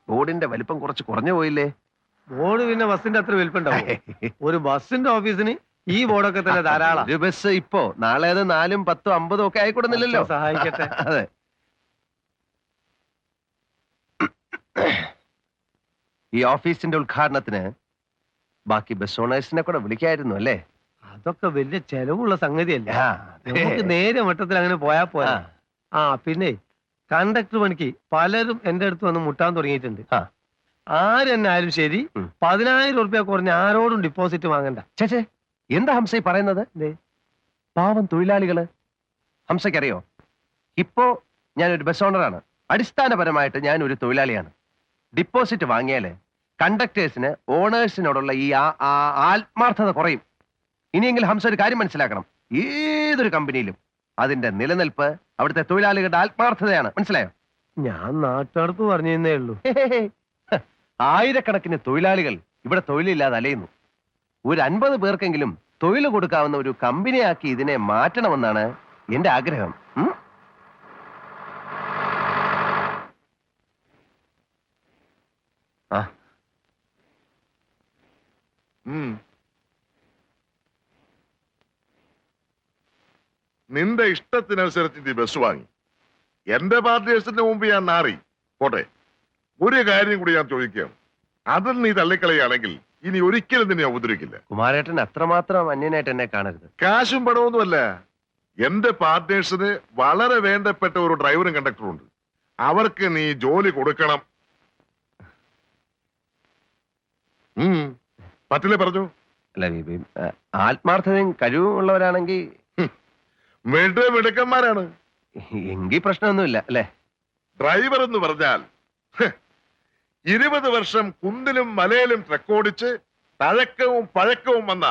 ബോർഡിന്റെ വലിപ്പം കുറച്ച് കുറഞ്ഞു പോയില്ലേ? ബോർഡ് പിന്നെ ബസ്സിന്റെ അത്ര വലിപ്പുണ്ടാവും. ഒരു ബസ്സിന്റെ ഓഫീസിന് ഈ ബോർഡൊക്കെ തന്നെ ധാരാളം. ഒരു ബസ് ഇപ്പോ നാളെ അത് 4, 10, 50 ഒക്കെ ആയിക്കൊടുന്നില്ലല്ലോ. സഹായിക്കട്ടെ. അതെ. ഈ ഓഫീസിന്റെ ഉദ്ഘാടനത്തിന് ബാക്കി ബസ് ഓണേഴ്സിനെ കൂടെ വിളിക്കായിരുന്നു അല്ലേ? അതൊക്കെ വലിയ ചെലവുള്ള സംഗതിയല്ല. ആ, നമുക്ക് നേരെ മട്ടത്തിൽ അങ്ങനെ പോയാ പോരാ. പിന്നെ കണ്ടക്ടർ പണിക്ക് പലരും എന്റെ അടുത്ത് വന്ന് മുട്ടാൻ തുടങ്ങിയിട്ടുണ്ട്. ആരെന്നാലും ശരി 10,000 ഉറുപ്പ്യ കുറഞ്ഞ ആരോടും ഡിപ്പോസിറ്റ് വാങ്ങണ്ട. ചേച്ചേ, എന്താ ഹംസ ഈ പറയുന്നത്? പാവം തൊഴിലാളികള്. ഹംസയ്ക്കറിയോ, ഇപ്പോ ഞാനൊരു ബസ് ഓണറാണ്. അടിസ്ഥാനപരമായിട്ട് ഞാൻ ഒരു തൊഴിലാളിയാണ്. ഡിപ്പോസിറ്റ് വാങ്ങിയാല് കണ്ടക്ടേഴ്സിന് ഓണേഴ്സിനോടുള്ള ഈ ആത്മാർത്ഥത കുറയും. ഇനിയെങ്കിലും ഹംസ ഒരു കാര്യം മനസ്സിലാക്കണം. ഏതൊരു കമ്പനിയിലും അതിന്റെ നിലനിൽപ്പ് അവിടുത്തെ തൊഴിലാളികളുടെ ആത്മാർത്ഥതയാണ്. മനസ്സിലായോ? ഞാൻ നാട്ടടുത്ത് പറഞ്ഞേ ഉള്ളൂ. ആയിരക്കണക്കിന് തൊഴിലാളികൾ ഇവിടെ തൊഴിലില്ലാതെ അലയുന്നു. ഒരു 50 പേർക്കെങ്കിലും തൊഴിൽ കൊടുക്കാവുന്ന ഒരു കമ്പനിയാക്കി ഇതിനെ മാറ്റണമെന്നാണ് എന്റെ ആഗ്രഹം. നിന്റെ ഇഷ്ടത്തിനനുസരിച്ച് നീ ബസ് വാങ്ങി. എന്റെ പാർട്ടിയേഴ്സിന്റെ മുമ്പ് ഞാൻ നാറി പോട്ടെ. ഒരു കാര്യം കൂടി ഞാൻ ചോദിക്കുകയാണ്. അതിൽ നീ തള്ളിക്കളയാണെങ്കിൽ ഇനി ഒരിക്കലും നിന്നെ ഉപദ്രവിക്കില്ല. കുമാരേട്ടൻ അത്രമാത്രം അന്യനായിട്ട് എന്നെ കാണരുത്. കാശും പണമൊന്നുമല്ല. എന്റെ പാർട്ട്നേഴ്സിന് വളരെ വേണ്ടപ്പെട്ട ഒരു ഡ്രൈവറും കണ്ടക്ടറും ഉണ്ട്. അവർക്ക് നീ ജോലി കൊടുക്കണം. പറ്റില്ലേ പറഞ്ഞു? അല്ല, ആത്മാർത്ഥതയും കഴിവും ഉള്ളവരാണെങ്കിൽ മിടുക്കന്മാരാണ്. എങ്കിൽ പ്രശ്നമൊന്നുമില്ല അല്ലേ? ഡ്രൈവർ എന്ന് പറഞ്ഞാൽ 20 വർഷം കുന്നിലും മലയിലും ട്രക്കോടിച്ച് തഴക്കവും പഴക്കവും വന്ന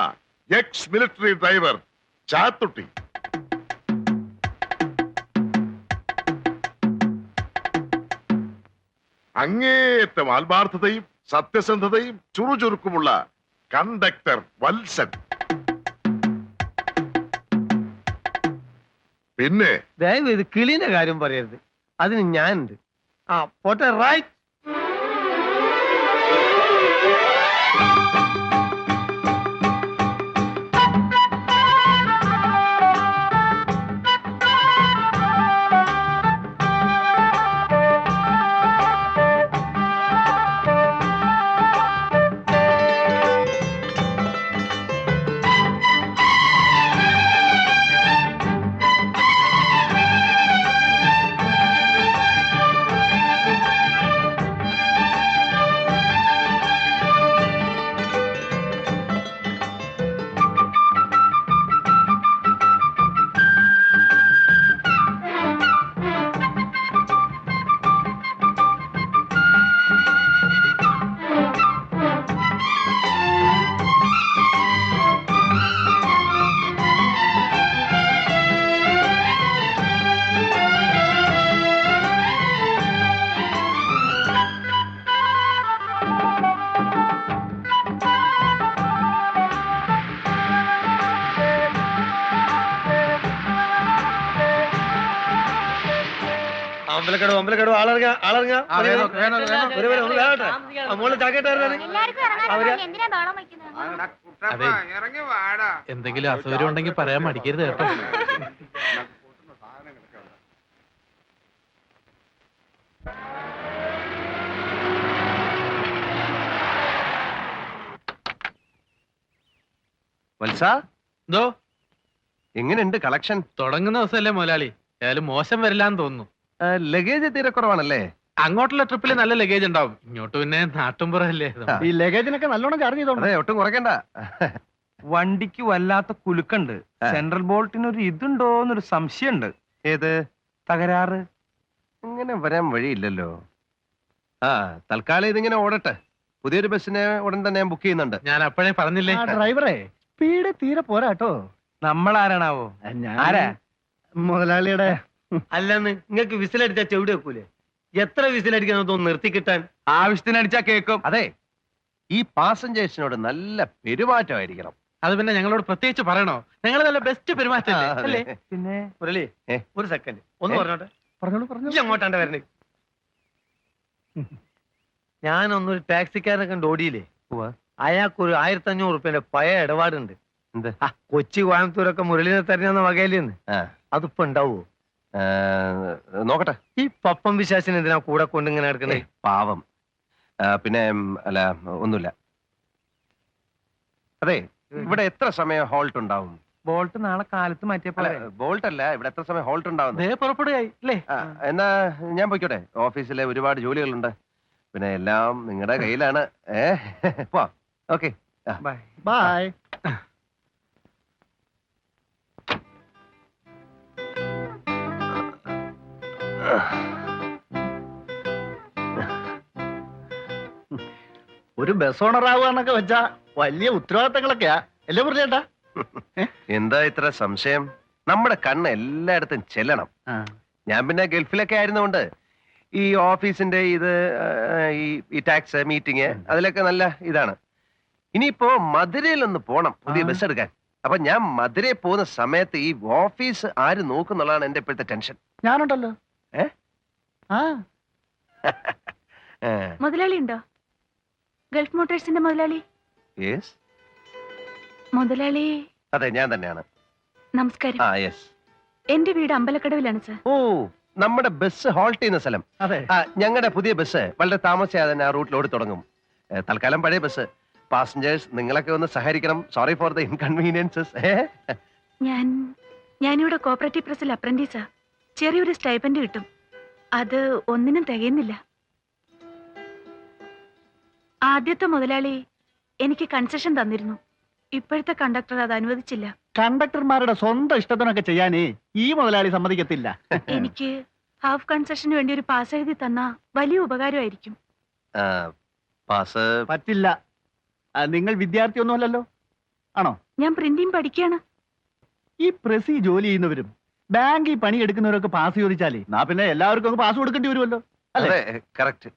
എക്സ് മിലിറ്ററി ഡ്രൈവർ ചാത്തുട്ടി. അങ്ങേയറ്റം ആത്മാർത്ഥതയും സത്യസന്ധതയും ചുറുചുറുക്കുമുള്ള കണ്ടക്ടർ വത്സൻ. പിന്നെ ദയവ് ഇത് കിളിന്റെ കാര്യം പറയരുത്. അതിന് ഞാനുണ്ട്. പോട്ടെ. റൈറ്റ്. അമ്പലക്കടവ് ആളറിഞ്ഞ എന്തെങ്കിലും അസൗകര്യം ഉണ്ടെങ്കിൽ പറയാൻ മടിക്കരുത് കേട്ടോ. വത്സ, എന്തോ എങ്ങനെയുണ്ട് കളക്ഷൻ? തുടങ്ങുന്ന ദിവസമല്ലേ മുതലാളി, ഏതായാലും മോശം വരില്ലാന്ന് തോന്നുന്നു. ലഗേജ് തീരെ കുറവാണല്ലേ? അങ്ങോട്ടുള്ള ട്രിപ്പിൽ നല്ല ലഗേജ് ഉണ്ടാവും, ഇങ്ങോട്ട് പിന്നെ നാട്ടുംപുറല്ലേ. ഈ ലഗേജിനൊക്കെ നല്ലോണം ചാർജ് ചെയ്തോ. അതെ, ഒട്ടും കുറയ്ക്കണ്ട. വണ്ടിക്ക് വല്ലാത്ത കുലുക്കുണ്ട്. സെൻട്രൽ ബോൾട്ടിന് ഒരു ഇതുണ്ടോന്നൊരു സംശയമുണ്ട്. ഏത് തകരാറ്? ഇങ്ങനെ വരാൻ വഴിയില്ലല്ലോ. തൽക്കാലം ഇതിങ്ങനെ ഓടട്ടെ. പുതിയൊരു ബസ്സിനെ ഉടൻ തന്നെ ഞാൻ ബുക്ക് ചെയ്യുന്നുണ്ട്. ഞാൻ അപ്പോഴേ പറഞ്ഞില്ലേ. ഡ്രൈവറെ സ്പീഡ് തീരെ പോരാട്ടോ. നമ്മളാരാണാവോ? ആരാ? മുതലാളിയുടെ. അല്ലെന്ന് നിങ്ങൾക്ക് വിസിലടിച്ചാ ചെവിടെ വെക്കൂലേ? എത്ര വിസിലടിക്കാൻ തോന്നുന്നു നിർത്തി കിട്ടാൻ? ആവശ്യത്തിനടിച്ചാ കേൾക്കും. അതെ, ഈ പാസഞ്ചേഴ്സിനോട് നല്ല പെരുമാറ്റമായിരിക്കണം. അത് പിന്നെ ഞങ്ങളോട് പ്രത്യേകിച്ച് പറയണോ? ഞങ്ങൾ നല്ല ബെസ്റ്റ് പെരുമാറ്റം അല്ലേ? പിന്നെ മുരളി, ഒരു സെക്കൻഡ് ഒന്ന് പറഞ്ഞോട്ടെ. പറഞ്ഞോളൂ. അങ്ങോട്ടാണ്ട് വരണേ. ഞാനൊന്നൊരു ടാക്സിക്കാരനെ കണ്ട് ഓടിയില്ലേ, അയാൾക്കൊരു 1500 റുപ്യന്റെ പഴയ ഇടപാടുണ്ട്. എന്ത്? കൊച്ചി കോയമ്പത്തൂരൊക്കെ മുരളിനെ തെരഞ്ഞെന്ന വകയിലെന്ന്. ആ, അതിപ്പോ ഉണ്ടാവോ? ആ, നോക്കട്ടെ. ഈ പപ്പം വിശ്വാസിന് എന്തിനാ കൂടെ കൊണ്ട് ഇങ്ങനെ എടുക്കണേ? പാവം. പിന്നെ അല്ല, ഒന്നുമില്ല. അതെ, ഇവിടെ എത്ര സമയം ഹോൾട്ട് ഉണ്ടാവും? ബോൾട്ട് നാളെ കാലത്ത് മാറ്റിയപ്പോ ബോൾട്ട് അല്ല, ഇവിടെ എത്ര സമയം ഹോൾട്ട് ഉണ്ടാവും? ദേ പുറപ്പെടുകയായി അല്ലേ? എന്നാ ഞാൻ പോയിക്കോട്ടെ, ഓഫീസിലെ ഒരുപാട് ജോലികളുണ്ട്, പിന്നെ എല്ലാം നിങ്ങളുടെ കയ്യിലാണ്. പോ. Okay, bye. ബൈ. ഒരു ബസ് ഓണർ ആവുകയെന്നൊക്കെ വെച്ചാ വലിയ ഉത്തരവാദിത്തങ്ങളൊക്കെയാ അല്ലേ മുരളിയേട്ടാ? എന്താ ഇത്ര സംശയം? നമ്മുടെ കണ്ണ് എല്ലായിടത്തും ചെല്ലണം. ഞാൻ പിന്നെ ഗൾഫിലൊക്കെ ആയിരുന്നുകൊണ്ട് ഈ ഓഫീസിന്റെ ഇത് ഈ ടാക്സ് മീറ്റിംഗ് അതിലൊക്കെ നല്ല ഇതാണ്. ഇനിയിപ്പോ മധുരയിലൊന്ന് പോണം പുതിയ ബസ് എടുക്കാൻ. അപ്പൊ ഞാൻ മധുരയിൽ പോകുന്ന സമയത്ത് ഈ ഓഫീസ് ആര് നോക്കുന്നുള്ളതാണ് എന്റെ ഇപ്പോഴത്തെ ടെൻഷൻ. ഞാനുണ്ടല്ലോ. മുതലാളി ഉണ്ടോ? ഗൾഫ് മോട്ടോഴ്സിന്റെ മുതലാളി? യെസ്, മുതലാളി. അതെ, ഞാൻ തന്നെയാണ്. നമസ്കാരം. യെസ്. എന്റെ വീട് അമ്പലക്കടവിലാണ് സർ. ഓ, നമ്മുടെ ബസ് ഹോൾട്ട് ചെയ്യുന്ന സ്ഥലം. അതെ. ഞങ്ങളുടെ പുതിയ ബസ് വളരെ താമസിയാതെ തന്നെ ആ റൂട്ടിൽ ഓടി തുടങ്ങും. തൽക്കാലം പഴയ ബസ്. പാസഞ്ചേഴ്സ് നിങ്ങളൊക്കെ ഒന്ന് സഹകരിക്കണം. Sorry for the inconveniences. ഞാനിവിടെ കോപ്പറേറ്റീവ് പ്രസിൽ അപ്രന്റീസാ. ചെറിയൊരു സ്റ്റൈപ്പൻഡ് കിട്ടും. അത് ഒന്നിനും തികയുന്നില്ല. ആദ്യത്തെ മുതലാളി എനിക്ക് കൺസെഷൻ തന്നിരുന്നു. ഇപ്പോഴത്തെ കണ്ടക്ടർ അത് അനുവദിച്ചില്ല. കണ്ടക്ടർമാരുടെ സ്വന്തം ഇഷ്ടത്തിനൊക്കെ ചെയ്യാനേ ഈ മുതലാളി സമ്മതിക്കത്തില്ല. എനിക്ക് ഹാഫ് കൺസെഷന് വേണ്ടി ഒരു പാസ് എഴുതി തന്നാ വലിയ ഉപകാരമായിരിക്കും. പാസ് പറ്റില്ല. നിങ്ങൾ വിദ്യാർത്ഥിയൊന്നുമല്ലല്ലോ, ആണോ? ഞാൻ പ്രിന്റിംഗ് പഠിക്കാണ്. ഈ പ്രസി ജോലി ചെയ്യുന്നവരും ബാങ്കിൽ പണിയെടുക്കുന്നവരൊക്കെ പാസ് ചോദിച്ചാലേ നാ പിന്നെ എല്ലാവർക്കും ഒന്ന് പാസ് കൊടുക്കേണ്ടി വരുമല്ലോ, അല്ലേ? കറക്റ്റ്.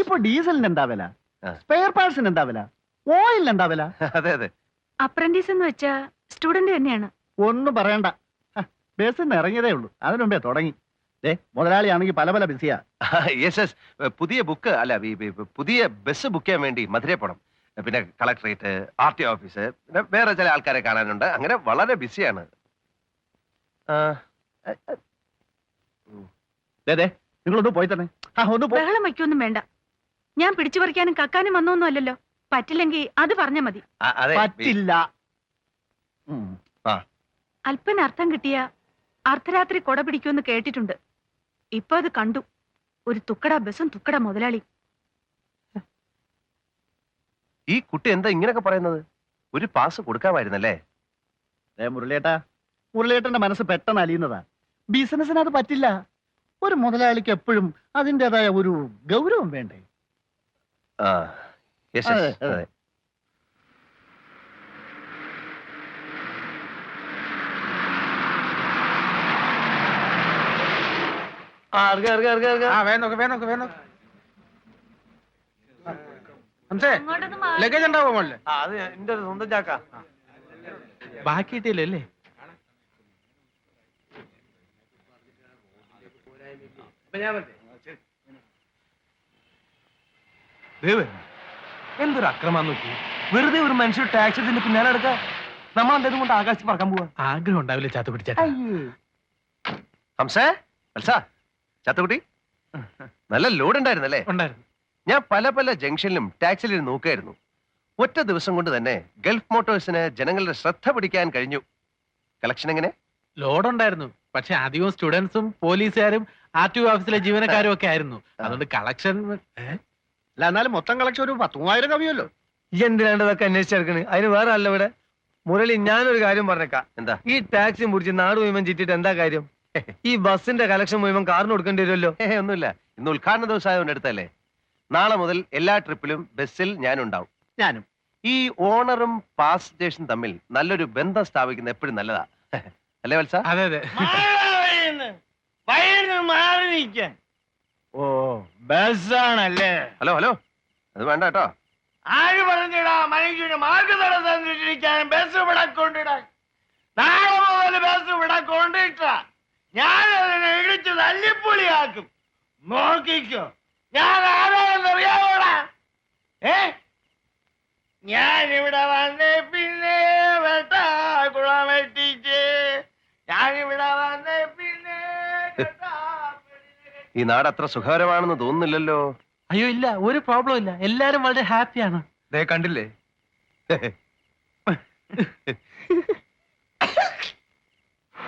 ഇപ്പൊ ഡീസലിന് എന്താ വില? ആ. സ്പെയർ പാർട്സിന് എന്താ വില? ഓയിലിന് എന്താ വില? അതെ അതെ. അപ്രന്റീസ് എന്ന് വെച്ചാ സ്റ്റുഡന്റ് തന്നെയാണ്. ഒന്നും പറയണ്ട. ബസ്സിന് ഇറങ്ങിയതേ ഉള്ളൂ, അതിനു മുമ്പേ തുടങ്ങി. മുതലാളിയാണെങ്കിൽ പല പല ബിസിയാ. Yes yes. പുതിയ ബുക്ക് അല്ല, പുതിയ ബസ് ബുക്ക് ചെയ്യാൻ വേണ്ടി മധുരയിൽ പോണം. പിന്നെ കളക്ടറേറ്റ്, RTO ഓഫീസ്, പിന്നെ വേറെ ചില ആൾക്കാരെ കാണാനുണ്ട്. അങ്ങനെ വളരെ ബിസിയാണ്. നിങ്ങളൊന്ന് പോയി തന്നെ. ഒന്ന് പോ. ബഹളം വയ്ക്കൊന്നും വേണ്ട. ഞാൻ പിടിച്ചു പറിക്കാനും കക്കാനും വന്നൊന്നും അല്ലല്ലോ. പറ്റില്ലെങ്കിൽ അത് പറഞ്ഞാ മതി. അതെ, പറ്റില്ല. അല്പന അർത്ഥം കിട്ടിയ അർദ്ധരാത്രി കൊട പിടിക്കുമെന്ന് കേട്ടിട്ടുണ്ട്. ഇപ്പൊ അത് കണ്ടു. ഒരു തുക്കട ബസ്സും തുക്കട മുതലാളി. ഈ കുട്ടി എന്താ ഇങ്ങനെയൊക്കെ പറയുന്നത്? ഒരു പാസ് കൊടുക്കാമായിരുന്നല്ലേ? മുരളിയേട്ടന്റെ മനസ്സ് പെട്ടെന്ന് അലിയുന്നതാ. ബിസിനസിന് അത് പറ്റില്ല. ഒരു മുതലാളിക്ക് എപ്പോഴും അതിൻ്റെതായ ഒരു ഗൗരവം വേണ്ടേ? Yes yes. അതെ. അതെ. ലഗേജ് ഉണ്ടാവോ മോളില്? അത് എന്റെ ഒരു സ്വന്തം ചാക്ക. ബാക്കി കിട്ടിയില്ലേ? എന്തൊരു അക്രമം നോക്കി. വെറുതെ ഒരു മനുഷ്യർ ടാക്സ് എടുത്തിന്റെ പിന്നാലെ എടുക്ക. നമ്മൾ എന്തെങ്കിലും കൊണ്ട് ആകാശത്ത് പറക്കാൻ പോവാ. ആഗ്രഹം ഉണ്ടാവില്ല ചാത്തു പിടിച്ചാ. ഹംസേ, ചത്തുകുട്ടി, നല്ല ലോഡ് ഉണ്ടായിരുന്നല്ലേ? ഉണ്ടായിരുന്നു. ഞാൻ പല പല ജംഗ്ഷനിലും ടാക്സിലും നോക്കായിരുന്നു. ഒറ്റ ദിവസം കൊണ്ട് തന്നെ ഗൾഫ് മോട്ടോഴ്സിന് ജനങ്ങളുടെ ശ്രദ്ധ പിടിക്കാൻ കഴിഞ്ഞു. കളക്ഷൻ എങ്ങനെ? ലോഡ് ഉണ്ടായിരുന്നു. പക്ഷെ അധികവും സ്റ്റുഡൻസും പോലീസുകാരും RTO ഓഫീസിലെ ജീവനക്കാരും ഒക്കെ ആയിരുന്നു. അതുകൊണ്ട് കളക്ഷൻ അല്ല, എന്നാലും മൊത്തം കളക്ഷൻ ഒരു 10,000 കവിയല്ലോ. ഈ എന്തിനാണ്ട് ഇതൊക്കെ അന്വേഷിച്ചെടുക്കണ്? അതിന് വേറെ അല്ല ഇവിടെ. മുരളി, ഞാനൊരു കാര്യം പറഞ്ഞേക്കാം. എന്താ? ഈ ടാക്സി മുടിച്ച് നാട് മുഴുവൻ ചീറ്റിട്ട് എന്താ കാര്യം? ഈ ബസിന്റെ കളക്ഷൻ മുഴുവൻ കാറിന് കൊടുക്കേണ്ടി വരുമല്ലോ. ഒന്നുമില്ല, ഇന്ന് ഉദ്ഘാടന ദിവസം ആയതുകൊണ്ട് എടുത്തല്ലേ. നാളെ മുതൽ എല്ലാ ട്രിപ്പിലും ബസ്സിൽ ഞാനുണ്ടാവും. ഞാനും. ഈ ഓണറും പാസഞ്ചേഴ്സും തമ്മിൽ നല്ലൊരു ബന്ധം സ്ഥാപിക്കുന്നത് എപ്പോഴും നല്ലതാ. അല്ലേ വത്സ? അതെ അതെ. ഓ, ബസ്സാണല്ലേ? ഹലോ ഹലോ, അത് വേണ്ട കേട്ടോ. ആര് പറഞ്ഞിടാ മനുഷ്യന് മാർഗതടസ്സം സൃഷ്ടിക്കാൻ ബസ് ഇവിടെ കൊണ്ടിടാൻ? നാളെ മുതൽ ബസ് ഇവിടെ കൊണ്ടിട്ട ഞാൻ അതിനെ ഇടിച്ച് തല്ലിപ്പൊളിയാക്കും. നോക്കിക്കോ, ഞാൻ ആരാണെന്നറിയാവോടാ? ഈ നാട് അത്ര സുഖകരമാണെന്ന് തോന്നുന്നില്ലല്ലോ. അയ്യോ ഇല്ല, ഒരു പ്രോബ്ലം ഇല്ല, എല്ലാരും വളരെ ഹാപ്പിയാണ്. ദേ കണ്ടില്ലേ